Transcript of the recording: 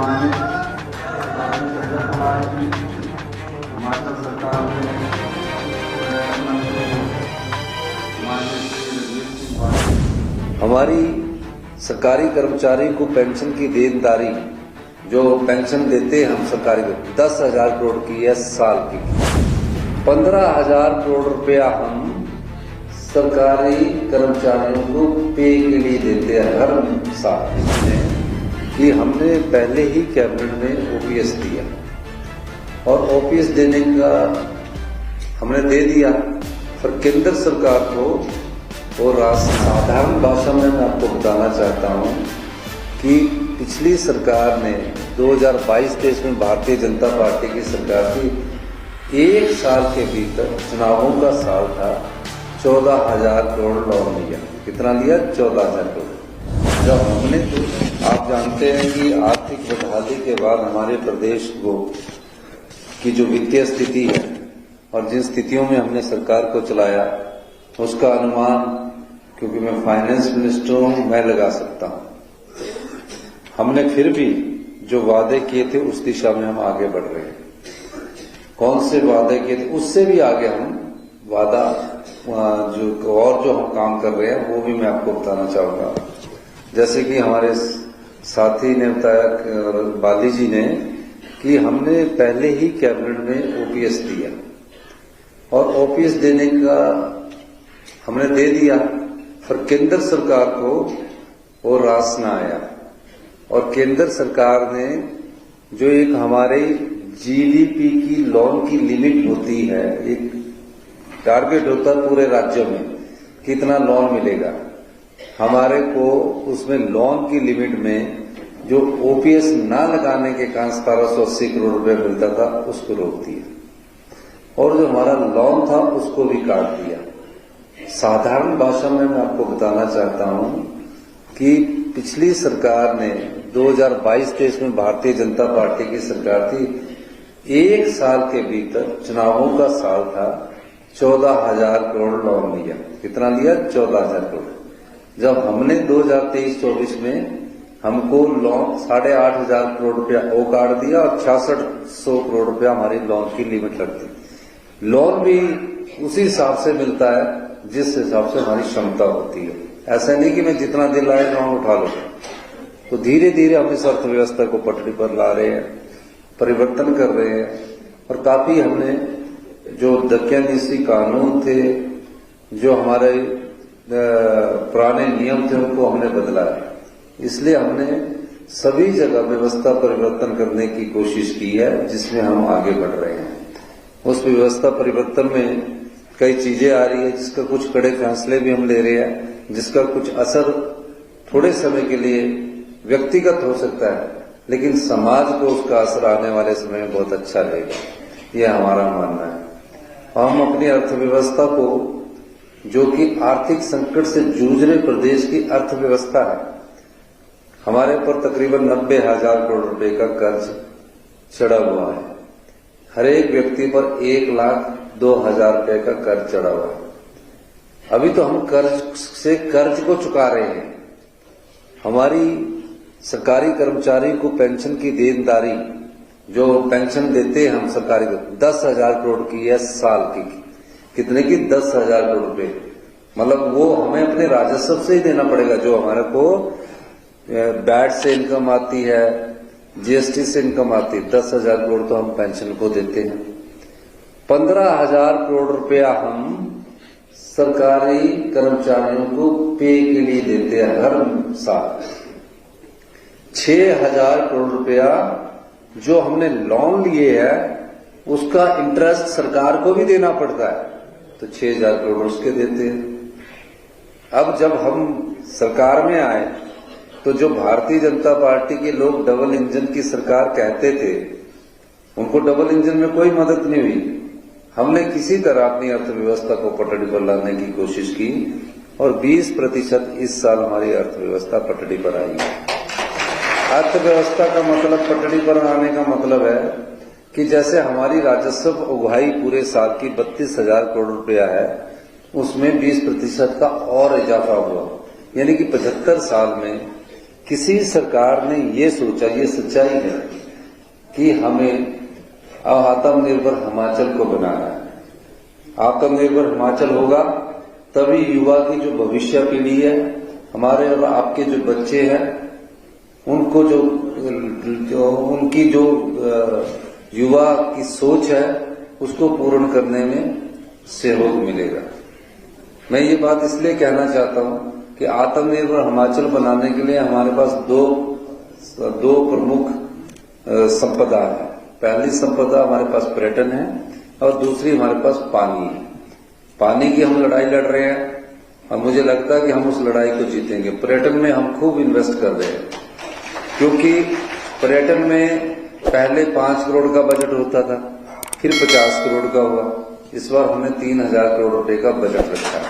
माननीय हिमाचल सरकार ने हमारी सरकारी कर्मचारी को पेंशन की देनदारी जो पेंशन देते हैं हम सरकारी को 10,000 करोड़ की है साल की। 15,000 करोड़ रुपया हम सरकारी कर्मचारियों को पे के लिए देते हैं हर साल। कि हमने पहले ही कैबिनेट में ओपीएस दिया और ओपीएस देने का हमने दे दिया, पर केंद्र सरकार को और साधारण भाषा में मैं आपको बताना चाहता हूं कि पिछली सरकार ने 2022-23 में भारतीय जनता पार्टी की सरकार थी, एक साल के भीतर चुनावों का साल था, 14,000 करोड़ लोन लिया। कितना लिया? 14,000 करोड़। जब हमने आप जानते हैं कि आर्थिक बदहाली के बाद हमारे प्रदेश को की जो वित्तीय स्थिति है और जिन स्थितियों में हमने सरकार को चलाया उसका अनुमान, क्योंकि मैं फाइनेंस मिनिस्टर हूं, मैं लगा सकता हूं। हमने फिर भी जो वादे किए थे उस दिशा में हम आगे बढ़ रहे हैं। कौन से वादे किए थे उससे भी आगे हम वादा जो हम काम कर रहे हैं वो भी मैं आपको बताना चाहूंगा। जैसे कि हमारे साथी ने बताया, बाली जी ने, कि हमने पहले ही कैबिनेट में ओपीएस दिया और ओपीएस देने का हमने दे दिया, पर केंद्र सरकार को वो रास ना आया। और केंद्र सरकार ने जो एक हमारे जीडीपी की लोन की लिमिट होती है, एक टारगेट होता है पूरे राज्य में कितना लोन मिलेगा, हमारे को उसमें लोन की लिमिट में जो ओपीएस ना लगाने के कारण 1780 करोड़ रुपए मिलता था उसको रोक दिया और जो हमारा लोन था उसको भी काट दिया। साधारण भाषा में मैं आपको बताना चाहता हूं कि पिछली सरकार ने 2022-23 में भारतीय जनता पार्टी की सरकार थी, एक साल के भीतर चुनावों का साल था, 14,000 करोड़ लोन लिया। कितना लिया? 14,000 करोड़। जब हमने 2023-24 में हमको लोन 8,500 करोड़ रुपया वो काट दिया और 6600 करोड़ रुपया हमारी लोन की लिमिट लगती। लोन भी उसी हिसाब से मिलता है जिस हिसाब से हमारी क्षमता होती है। ऐसा नहीं कि मैं जितना दिल आए लोन उठा लूं। तो धीरे धीरे हम इस अर्थव्यवस्था को पटरी पर ला रहे हैं, परिवर्तन कर रहे हैं और काफी हमने जो दकियानूसी कानून थे, जो हमारे पुराने नियम थे, उनको हमने बदला है। इसलिए हमने सभी जगह व्यवस्था परिवर्तन करने की कोशिश की है, जिसमें हम आगे बढ़ रहे हैं। उस व्यवस्था परिवर्तन में कई चीजें आ रही है, जिसका कुछ कड़े फैसले भी हम ले रहे हैं, जिसका कुछ असर थोड़े समय के लिए व्यक्तिगत हो सकता है, लेकिन समाज को उसका असर आने वाले समय में बहुत अच्छा रहेगा, यह हमारा मानना है। हम अपनी अर्थव्यवस्था को, जो कि आर्थिक संकट से जूझ रहे प्रदेश की अर्थव्यवस्था है, हमारे ऊपर तकरीबन 90,000 करोड़ रुपए का कर्ज चढ़ा हुआ है। हर एक व्यक्ति पर 1,02,000 रुपए का कर्ज चढ़ा हुआ है। अभी तो हम कर्ज को चुका रहे हैं। हमारी सरकारी कर्मचारी को पेंशन की देनदारी जो पेंशन देते हैं हम सरकारी को 10,000 करोड़ की है साल की। कितने की? 10,000 करोड़ रुपए। मतलब वो हमें अपने राजस्व से ही देना पड़ेगा, जो हमारे को वैट से इनकम आती है, जीएसटी से इनकम आती है। 10,000 करोड़ तो हम पेंशन को देते हैं। 15,000 करोड़ रुपया हम सरकारी कर्मचारियों को पे के लिए देते हैं हर साल। 6,000 करोड़ रुपया जो हमने लोन लिए है उसका इंटरेस्ट सरकार को भी देना पड़ता है, तो 6,000 करोड़ उसके देते हैं। अब जब हम सरकार में आए तो जो भारतीय जनता पार्टी के लोग डबल इंजन की सरकार कहते थे, उनको डबल इंजन में कोई मदद नहीं हुई। हमने किसी तरह अपनी अर्थव्यवस्था को पटड़ी पर लाने की कोशिश की और 20% इस साल हमारी अर्थव्यवस्था पटड़ी पर आई है। अर्थव्यवस्था का मतलब, पटड़ी पर आने का मतलब है कि जैसे हमारी राजस्व उगाही पूरे साल की 32,000 करोड़ रुपया है, उसमें 20% का और इजाफा हुआ, यानी कि 75 साल में किसी सरकार ने ये सोचा, ये सच्चाई है कि हमें आत्मनिर्भर हिमाचल को बनाना है। आत्मनिर्भर हिमाचल होगा तभी युवा की जो भविष्य पीढ़ी है, हमारे और आपके जो बच्चे हैं, उनको जो उनकी जो युवा की सोच है उसको पूर्ण करने में सहयोग मिलेगा। मैं ये बात इसलिए कहना चाहता हूं कि आत्मनिर्भर हिमाचल बनाने के लिए हमारे पास दो प्रमुख संपदा है। पहली संपदा हमारे पास पर्यटन है और दूसरी हमारे पास पानी है। पानी की हम लड़ाई लड़ रहे हैं और मुझे लगता है कि हम उस लड़ाई को जीतेंगे। पर्यटन में हम खूब इन्वेस्ट कर रहे हैं, क्योंकि पर्यटन में पहले 5 करोड़ का बजट होता था, फिर 50 करोड़ का हुआ। इस बार हमने 3000 करोड़ रुपए का बजट रखा है।